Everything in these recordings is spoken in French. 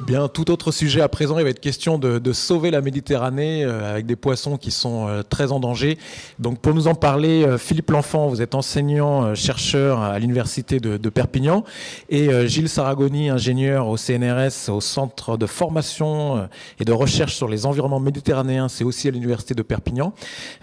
Bien, tout autre sujet à présent, il va être question de sauver la Méditerranée avec des poissons qui sont très en danger. Donc pour nous en parler, Philippe L'Enfant, vous êtes enseignant, chercheur à l'université de Perpignan, et Gilles Saragoni, ingénieur au CNRS, au Centre de formation et de recherche sur les environnements méditerranéens, c'est aussi à l'université de Perpignan,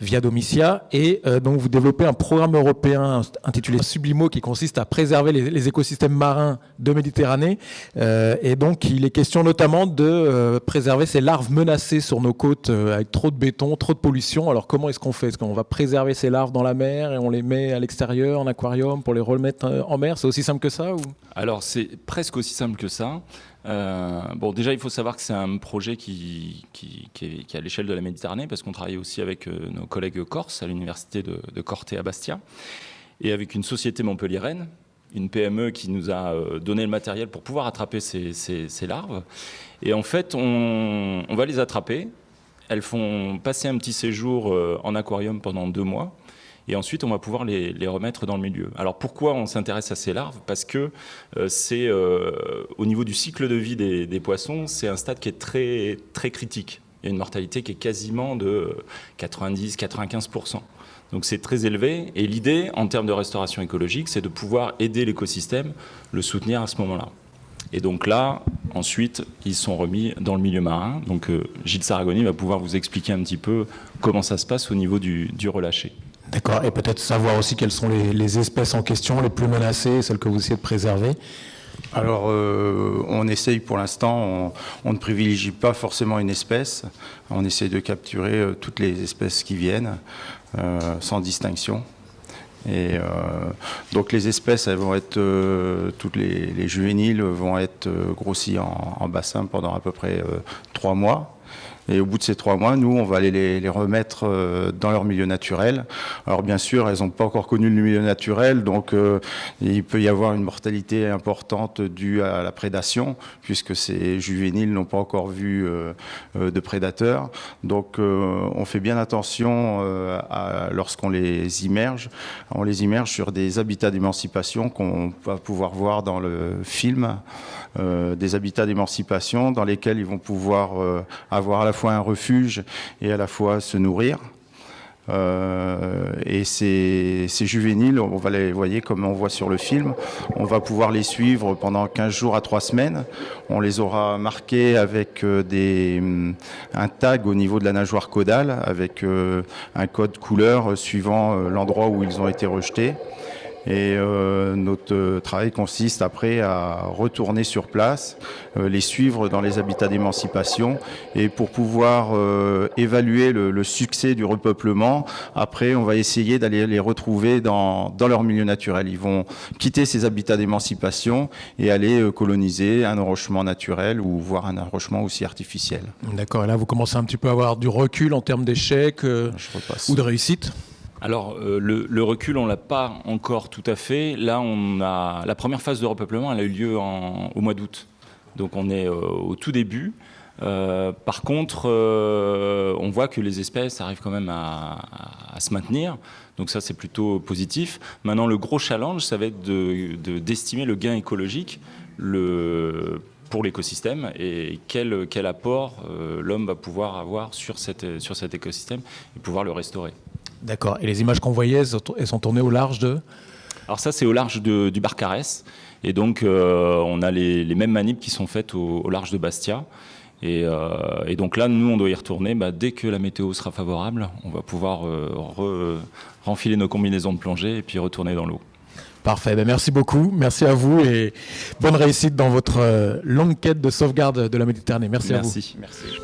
via Domitia. Et donc vous développez un programme européen intitulé Sublimo qui consiste à préserver les écosystèmes marins de Méditerranée. Et donc il est question notamment de préserver ces larves menacées sur nos côtes avec trop de béton, trop de pollution. Alors comment est-ce qu'on fait? Est-ce qu'on va préserver ces larves dans la mer et on les met à l'extérieur, en aquarium, pour les remettre en mer? C'est aussi simple que ça ou... Alors c'est presque aussi simple que ça. Bon, déjà, il faut savoir que c'est un projet qui est à l'échelle de la Méditerranée, parce qu'on travaille aussi avec nos collègues corses à l'université de Corte à Bastia, et avec une société montpelliéraine, une PME qui nous a donné le matériel pour pouvoir attraper ces larves. Et en fait, on va les attraper. Elles font passer un petit séjour en aquarium pendant 2 mois. Et ensuite, on va pouvoir les remettre dans le milieu. Alors pourquoi on s'intéresse à ces larves? Parce que c'est au niveau du cycle de vie des poissons, c'est un stade qui est très, très critique. Il y a une mortalité qui est quasiment de 90-95%. Donc c'est très élevé. Et l'idée, en termes de restauration écologique, c'est de pouvoir aider l'écosystème, le soutenir à ce moment-là. Et donc là, ensuite, ils sont remis dans le milieu marin. Donc Gilles Saragoni va pouvoir vous expliquer un petit peu comment ça se passe au niveau du relâché. D'accord, et peut-être savoir aussi quelles sont les espèces en question, les plus menacées, celles que vous essayez de préserver. Alors, on essaye pour l'instant, on ne privilégie pas forcément une espèce. On essaye de capturer toutes les espèces qui viennent, sans distinction. Et donc les espèces, elles vont être, toutes les juvéniles vont être grossies en bassin pendant à peu près 3 mois. Et au bout de ces 3 mois, nous, on va aller les remettre dans leur milieu naturel. Alors bien sûr, elles n'ont pas encore connu le milieu naturel, donc il peut y avoir une mortalité importante due à la prédation, puisque ces juvéniles n'ont pas encore vu de prédateurs. Donc on fait bien attention lorsqu'on les immerge. On les immerge sur des habitats d'émancipation qu'on va pouvoir voir dans le film. Des habitats d'émancipation dans lesquels ils vont pouvoir avoir à la fois un refuge et à la fois se nourrir. Et ces juvéniles, on va les voyez comme on voit sur le film, on va pouvoir les suivre pendant 15 jours à 3 semaines. On les aura marqués avec un tag au niveau de la nageoire caudale, avec un code couleur suivant l'endroit où ils ont été rejetés. Et notre travail consiste après à retourner sur place, les suivre dans les habitats d'émancipation, et pour pouvoir évaluer le succès du repeuplement, après on va essayer d'aller les retrouver dans leur milieu naturel. Ils vont quitter ces habitats d'émancipation et aller coloniser un enrochement naturel ou voire un enrochement aussi artificiel. D'accord, et là vous commencez un petit peu à avoir du recul en termes d'échecs ou de réussite? Alors, le recul, on ne l'a pas encore tout à fait. Là, la première phase de repeuplement, elle a eu lieu au mois d'août. Donc, on est au tout début. Par contre, on voit que les espèces arrivent quand même à se maintenir. Donc ça, c'est plutôt positif. Maintenant, le gros challenge, ça va être d'estimer le gain écologique pour l'écosystème et quel apport l'homme va pouvoir avoir sur cet écosystème et pouvoir le restaurer. D'accord. Et les images qu'on voyait, elles sont tournées au large de... Alors ça, c'est au large du Barcarès. Et donc, on a les mêmes manips qui sont faites au large de Bastia. Et donc là, nous, on doit y retourner. Dès que la météo sera favorable, on va pouvoir renfiler nos combinaisons de plongée et puis retourner dans l'eau. Parfait. Merci beaucoup. Merci à vous et bonne réussite dans votre longue quête de sauvegarde de la Méditerranée. Merci à vous. Merci.